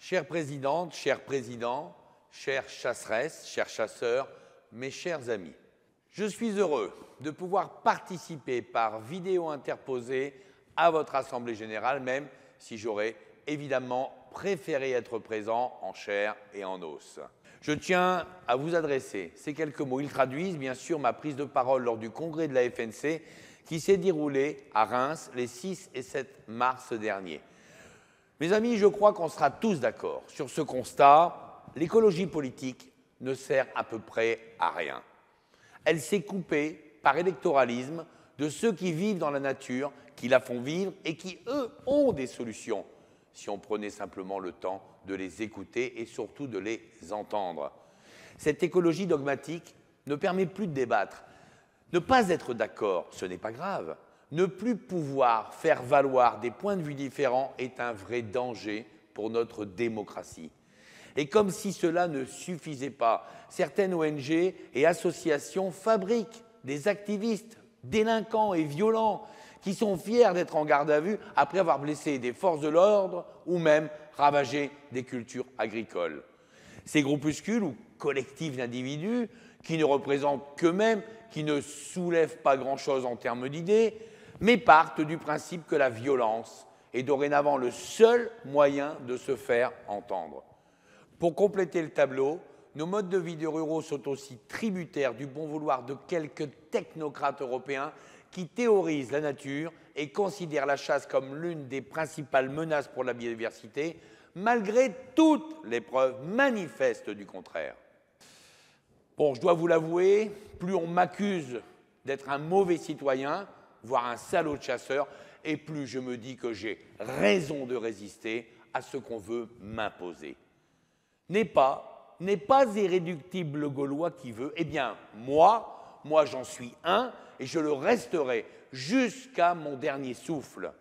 Chère présidente, chers présidents, chères chasseresses, chers chasseurs, mes chers amis, je suis heureux de pouvoir participer par vidéo interposée à votre Assemblée générale, même si j'aurais évidemment préféré être présent en chair et en os. Je tiens à vous adresser ces quelques mots. Ils traduisent bien sûr ma prise de parole lors du congrès de la FNC qui s'est déroulé à Reims les 6 et 7 mars dernier. Mes amis, je crois qu'on sera tous d'accord sur ce constat. L'écologie politique ne sert à peu près à rien. Elle s'est coupée par électoralisme de ceux qui vivent dans la nature, qui la font vivre et qui, eux, ont des solutions, si on prenait simplement le temps de les écouter et surtout de les entendre. Cette écologie dogmatique ne permet plus de débattre. Ne pas être d'accord, ce n'est pas grave. Ne plus pouvoir faire valoir des points de vue différents est un vrai danger pour notre démocratie. Et comme si cela ne suffisait pas, certaines ONG et associations fabriquent des activistes délinquants et violents qui sont fiers d'être en garde à vue après avoir blessé des forces de l'ordre ou même ravagé des cultures agricoles. Ces groupuscules ou collectifs d'individus qui ne représentent qu'eux-mêmes, qui ne soulèvent pas grand-chose en termes d'idées, mais partent du principe que la violence est dorénavant le seul moyen de se faire entendre. Pour compléter le tableau, nos modes de vie de ruraux sont aussi tributaires du bon vouloir de quelques technocrates européens qui théorisent la nature et considèrent la chasse comme l'une des principales menaces pour la biodiversité, malgré toutes les preuves manifestes du contraire. Bon, je dois vous l'avouer, plus on m'accuse d'être un mauvais citoyen, voire un salaud de chasseur, et plus je me dis que j'ai raison de résister à ce qu'on veut m'imposer. N'est pas irréductible le Gaulois qui veut, eh bien, moi j'en suis un, et je le resterai jusqu'à mon dernier souffle.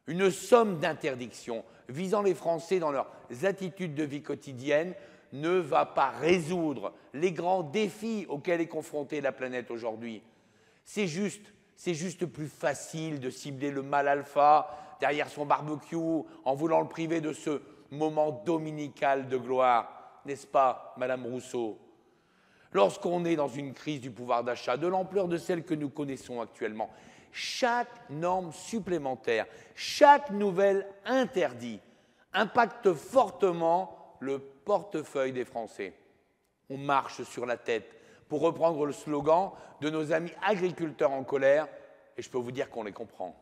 Une somme d'interdictions visant les Français dans leurs attitudes de vie quotidienne ne va pas résoudre les grands défis auxquels est confrontée la planète aujourd'hui. C'est juste plus facile de cibler le mâle alpha derrière son barbecue en voulant le priver de ce moment dominical de gloire, n'est-ce pas, Madame Rousseau? Lorsqu'on est dans une crise du pouvoir d'achat de l'ampleur de celle que nous connaissons actuellement, chaque norme supplémentaire, chaque nouvel interdit impacte fortement le portefeuille des Français. On marche sur la tête, pour reprendre le slogan de nos amis agriculteurs en colère, et je peux vous dire qu'on les comprend.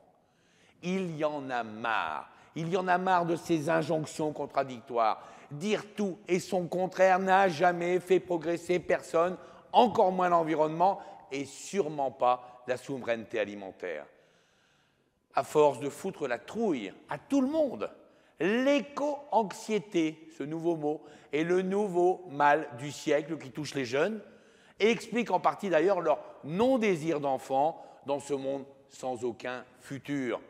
Il y en a marre. Il y en a marre de ces injonctions contradictoires. Dire tout et son contraire n'a jamais fait progresser personne, encore moins l'environnement et sûrement pas la souveraineté alimentaire. À force de foutre la trouille à tout le monde, l'éco-anxiété, ce nouveau mot, est le nouveau mal du siècle qui touche les jeunes et explique en partie d'ailleurs leur non-désir d'enfant dans ce monde sans aucun futur.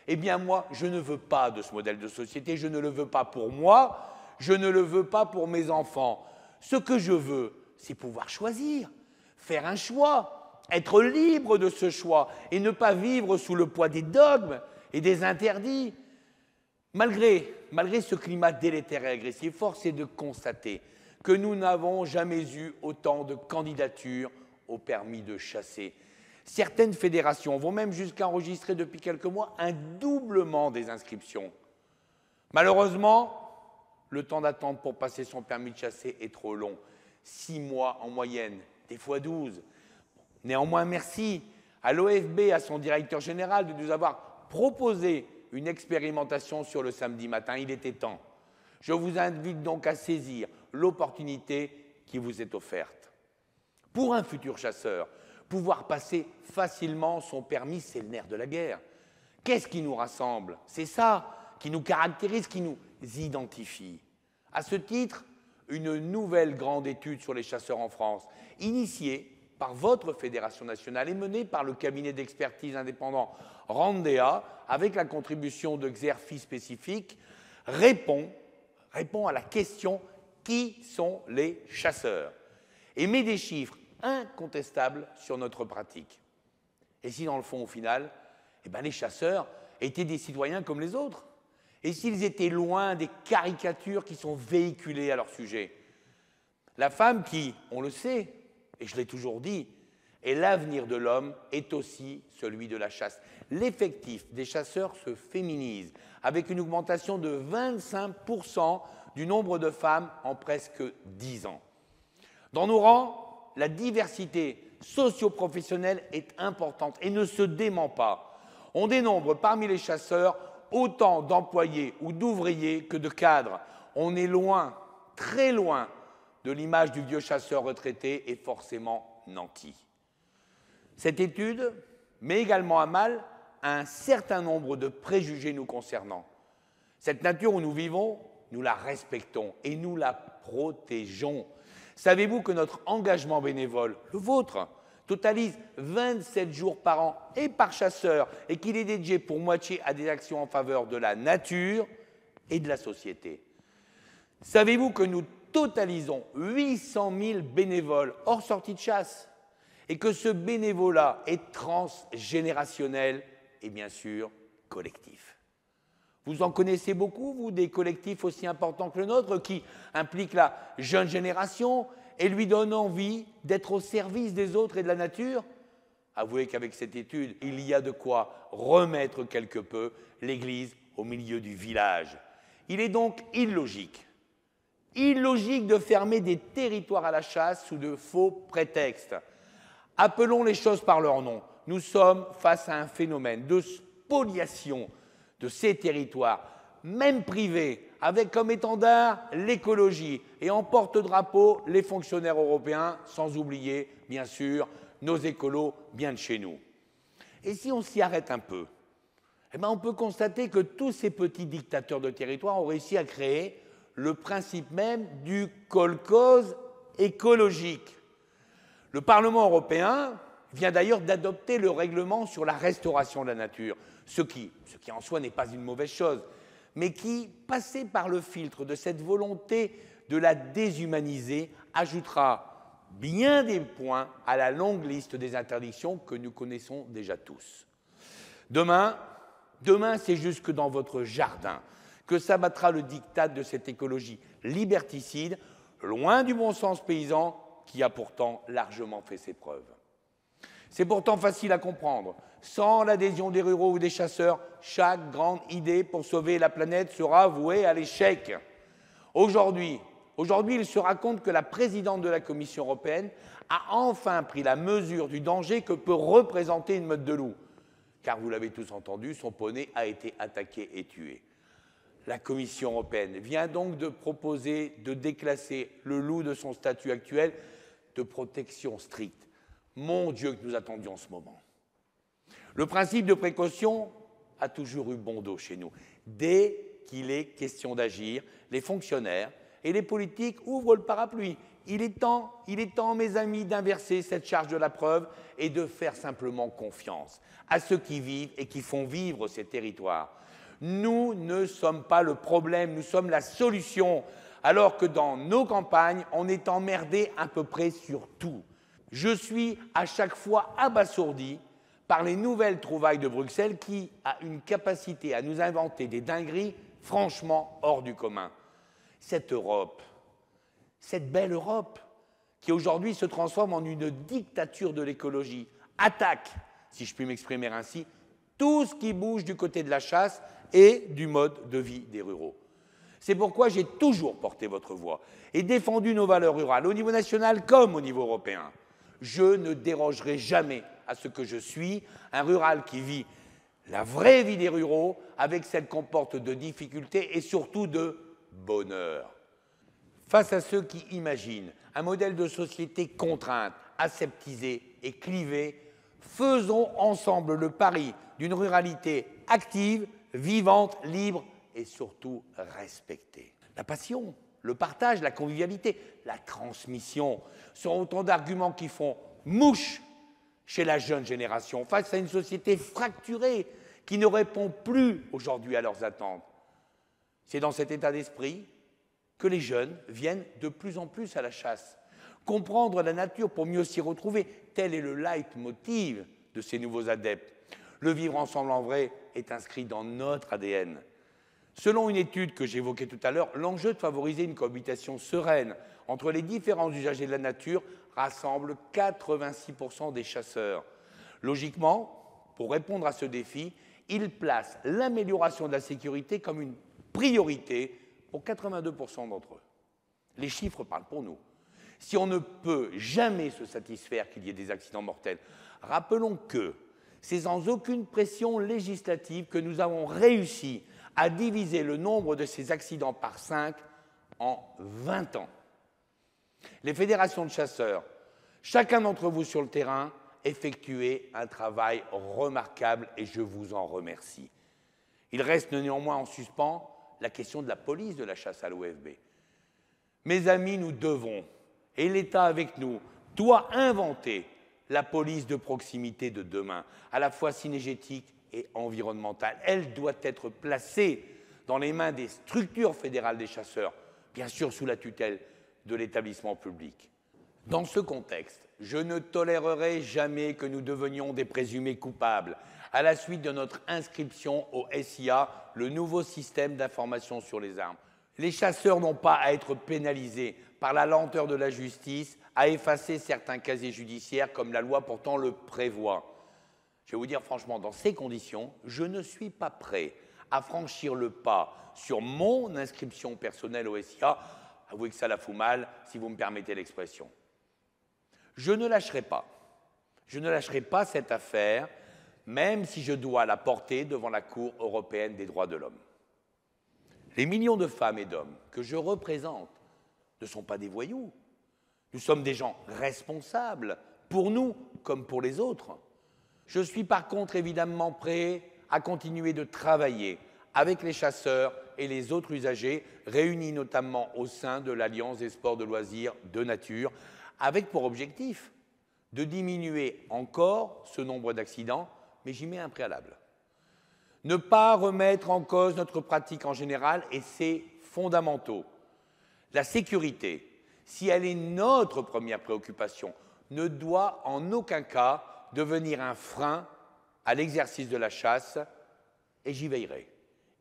Eh bien moi, je ne veux pas de ce modèle de société, je ne le veux pas pour moi, je ne le veux pas pour mes enfants. Ce que je veux, c'est pouvoir choisir, faire un choix, être libre de ce choix et ne pas vivre sous le poids des dogmes et des interdits. Malgré ce climat délétère et agressif, force est de constater que nous n'avons jamais eu autant de candidatures au permis de chasser. Certaines fédérations vont même jusqu'à enregistrer depuis quelques mois un doublement des inscriptions. Malheureusement, le temps d'attente pour passer son permis de chasser est trop long. 6 mois en moyenne, des fois 12. Néanmoins, merci à l'OFB, à son directeur général de nous avoir proposé une expérimentation sur le samedi matin. Il était temps. Je vous invite donc à saisir l'opportunité qui vous est offerte. Pour un futur chasseur, pouvoir passer facilement son permis, c'est le nerf de la guerre. Qu'est-ce qui nous rassemble? C'est ça qui nous caractérise, qui nous identifie. À ce titre, une nouvelle grande étude sur les chasseurs en France, initiée par votre Fédération nationale et menée par le cabinet d'expertise indépendant Randea, avec la contribution de Xerfi spécifique, répond à la question « Qui sont les chasseurs ?» et met des chiffres incontestables sur notre pratique. Et si dans le fond, au final, les chasseurs étaient des citoyens comme les autres, et s'ils étaient loin des caricatures qui sont véhiculées à leur sujet. La femme qui, on le sait, et je l'ai toujours dit, est l'avenir de l'homme, est aussi celui de la chasse. L'effectif des chasseurs se féminise, avec une augmentation de 25% du nombre de femmes en presque 10 ans. Dans nos rangs, la diversité socio-professionnelle est importante et ne se dément pas. On dénombre parmi les chasseurs autant d'employés ou d'ouvriers que de cadres. On est loin, très loin, de l'image du vieux chasseur retraité et forcément nanti. Cette étude met également à mal un certain nombre de préjugés nous concernant. Cette nature où nous vivons, nous la respectons et nous la protégeons. Savez-vous que notre engagement bénévole, le vôtre, totalise 27 jours par an et par chasseur et qu'il est dédié pour moitié à des actions en faveur de la nature et de la société? Savez-vous que nous totalisons 800 000 bénévoles hors sortie de chasse et que ce bénévolat est transgénérationnel et bien sûr collectif? Vous en connaissez beaucoup, vous, des collectifs aussi importants que le nôtre, qui impliquent la jeune génération et lui donnent envie d'être au service des autres et de la nature? Avouez qu'avec cette étude, il y a de quoi remettre quelque peu l'église au milieu du village. Il est donc illogique de fermer des territoires à la chasse sous de faux prétextes. Appelons les choses par leur nom. Nous sommes face à un phénomène de spoliation de ces territoires, même privés, avec comme étendard l'écologie et en porte-drapeau les fonctionnaires européens, sans oublier, bien sûr, nos écolos bien de chez nous. Et si on s'y arrête un peu, eh bien on peut constater que tous ces petits dictateurs de territoire ont réussi à créer le principe même du kolkhoz écologique. Le Parlement européen vient d'ailleurs d'adopter le règlement sur la restauration de la nature, ce qui en soi n'est pas une mauvaise chose, mais qui, passé par le filtre de cette volonté de la déshumaniser, ajoutera bien des points à la longue liste des interdictions que nous connaissons déjà tous. Demain, c'est jusque dans votre jardin que s'abattra le diktat de cette écologie liberticide, loin du bon sens paysan qui a pourtant largement fait ses preuves. C'est pourtant facile à comprendre. Sans l'adhésion des ruraux ou des chasseurs, chaque grande idée pour sauver la planète sera vouée à l'échec. Aujourd'hui, il se raconte que la présidente de la Commission européenne a enfin pris la mesure du danger que peut représenter une meute de loups. Car vous l'avez tous entendu, son poney a été attaqué et tué. La Commission européenne vient donc de proposer de déclasser le loup de son statut actuel de protection stricte. Mon Dieu, que nous attendions ce moment. Le principe de précaution a toujours eu bon dos chez nous. Dès qu'il est question d'agir, les fonctionnaires et les politiques ouvrent le parapluie. Il est temps, mes amis, d'inverser cette charge de la preuve et de faire simplement confiance à ceux qui vivent et qui font vivre ces territoires. Nous ne sommes pas le problème, nous sommes la solution, alors que dans nos campagnes, on est emmerdé à peu près sur tout. Je suis à chaque fois abasourdi par les nouvelles trouvailles de Bruxelles qui a une capacité à nous inventer des dingueries franchement hors du commun. Cette Europe, cette belle Europe, qui aujourd'hui se transforme en une dictature de l'écologie, attaque, si je puis m'exprimer ainsi, tout ce qui bouge du côté de la chasse et du mode de vie des ruraux. C'est pourquoi j'ai toujours porté votre voix et défendu nos valeurs rurales, au niveau national comme au niveau européen. Je ne dérogerai jamais à ce que je suis, un rural qui vit la vraie vie des ruraux avec celle qu'on porte de difficultés et surtout de bonheur. Face à ceux qui imaginent un modèle de société contrainte, aseptisé et clivé, faisons ensemble le pari d'une ruralité active, vivante, libre et surtout respectée. La passion, le partage, la convivialité, la transmission sont autant d'arguments qui font mouche chez la jeune génération face à une société fracturée qui ne répond plus aujourd'hui à leurs attentes. C'est dans cet état d'esprit que les jeunes viennent de plus en plus à la chasse. Comprendre la nature pour mieux s'y retrouver, tel est le leitmotiv de ces nouveaux adeptes. Le vivre ensemble en vrai est inscrit dans notre ADN. Selon une étude que j'évoquais tout à l'heure, l'enjeu de favoriser une cohabitation sereine entre les différents usagers de la nature rassemble 86% des chasseurs. Logiquement, pour répondre à ce défi, il place l'amélioration de la sécurité comme une priorité pour 82% d'entre eux. Les chiffres parlent pour nous. Si on ne peut jamais se satisfaire qu'il y ait des accidents mortels, rappelons que c'est sans aucune pression législative que nous avons réussi à diviser le nombre de ces accidents par 5 en 20 ans. Les fédérations de chasseurs, chacun d'entre vous sur le terrain, effectuez un travail remarquable et je vous en remercie. Il reste néanmoins en suspens la question de la police de la chasse à l'OFB. Mes amis, nous devons, et l'État avec nous, doit inventer la police de proximité de demain, à la fois cynégétique et environnementale. Elle doit être placée dans les mains des structures fédérales des chasseurs, bien sûr sous la tutelle de l'établissement public. Dans ce contexte, je ne tolérerai jamais que nous devenions des présumés coupables à la suite de notre inscription au SIA, le nouveau système d'information sur les armes. Les chasseurs n'ont pas à être pénalisés par la lenteur de la justice à effacer certains casiers judiciaires comme la loi pourtant le prévoit. Je vais vous dire franchement, dans ces conditions, je ne suis pas prêt à franchir le pas sur mon inscription personnelle au SIA. Avouez que ça la fout mal, si vous me permettez l'expression. Je ne lâcherai pas. Je ne lâcherai pas cette affaire, même si je dois la porter devant la Cour européenne des droits de l'homme. Les millions de femmes et d'hommes que je représente ne sont pas des voyous. Nous sommes des gens responsables, pour nous comme pour les autres. Je suis par contre évidemment prêt à continuer de travailler avec les chasseurs et les autres usagers, réunis notamment au sein de l'Alliance des sports de loisirs de nature, avec pour objectif de diminuer encore ce nombre d'accidents, mais j'y mets un préalable. Ne pas remettre en cause notre pratique en général, et c'est fondamental. La sécurité, si elle est notre première préoccupation, ne doit en aucun cas devenir un frein à l'exercice de la chasse, et j'y veillerai.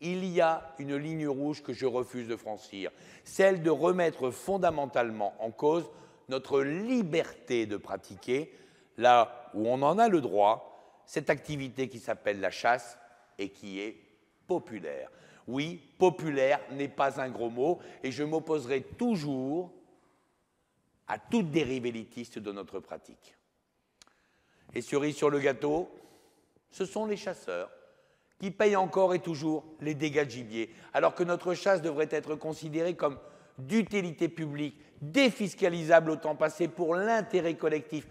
Il y a une ligne rouge que je refuse de franchir, celle de remettre fondamentalement en cause notre liberté de pratiquer, là où on en a le droit, cette activité qui s'appelle la chasse et qui est populaire. Oui, populaire n'est pas un gros mot, et je m'opposerai toujours à toute dérive élitiste de notre pratique. Et cerise sur le gâteau, ce sont les chasseurs qui payent encore et toujours les dégâts de gibier, alors que notre chasse devrait être considérée comme d'utilité publique, défiscalisable au temps passé pour l'intérêt collectif,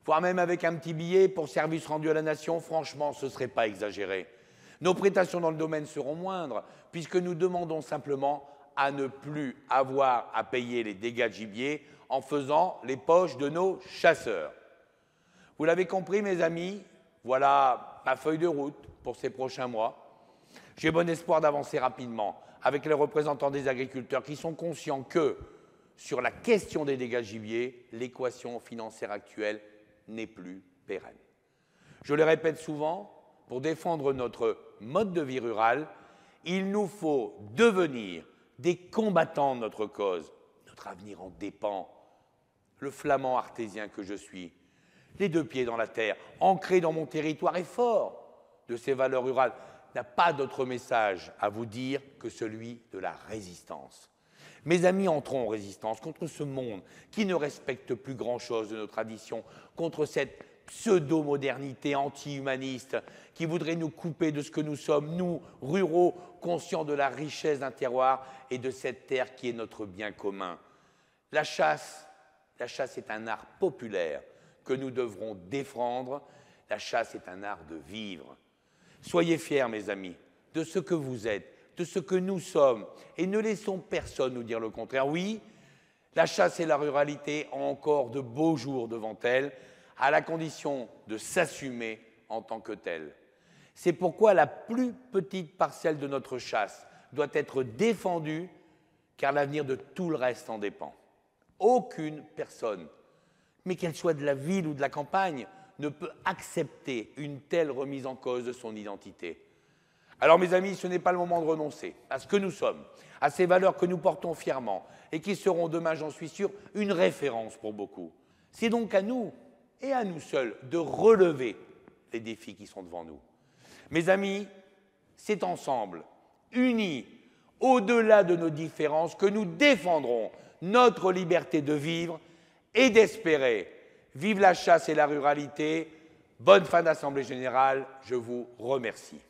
voire même avec un petit billet pour service rendu à la nation. Franchement, ce ne serait pas exagéré. Nos prétentions dans le domaine seront moindres, puisque nous demandons simplement à ne plus avoir à payer les dégâts de gibier en faisant les poches de nos chasseurs. Vous l'avez compris, mes amis, voilà ma feuille de route pour ces prochains mois. J'ai bon espoir d'avancer rapidement avec les représentants des agriculteurs qui sont conscients que, sur la question des dégâts de gibier, l'équation financière actuelle n'est plus pérenne. Je le répète souvent, pour défendre notre mode de vie rural, il nous faut devenir des combattants de notre cause. Notre avenir en dépend. Le flamand artésien que je suis, les deux pieds dans la terre, ancré dans mon territoire et fort de ses valeurs rurales, n'a pas d'autre message à vous dire que celui de la résistance. Mes amis, entrons en résistance contre ce monde qui ne respecte plus grand-chose de nos traditions, contre cette pseudo-modernité anti-humaniste qui voudrait nous couper de ce que nous sommes, nous, ruraux, conscients de la richesse d'un terroir et de cette terre qui est notre bien commun. La chasse est un art populaire que nous devrons défendre. La chasse est un art de vivre. Soyez fiers, mes amis, de ce que vous êtes, de ce que nous sommes, et ne laissons personne nous dire le contraire. Oui, la chasse et la ruralité ont encore de beaux jours devant elles, à la condition de s'assumer en tant que telles. C'est pourquoi la plus petite parcelle de notre chasse doit être défendue, car l'avenir de tout le reste en dépend. Aucune personne, mais qu'elle soit de la ville ou de la campagne, ne peut accepter une telle remise en cause de son identité. Alors mes amis, ce n'est pas le moment de renoncer à ce que nous sommes, à ces valeurs que nous portons fièrement et qui seront demain, j'en suis sûr, une référence pour beaucoup. C'est donc à nous et à nous seuls de relever les défis qui sont devant nous. Mes amis, c'est ensemble, unis, au-delà de nos différences, que nous défendrons notre liberté de vivre et d'espérer. Vive la chasse et la ruralité. Bonne fin d'Assemblée générale. Je vous remercie.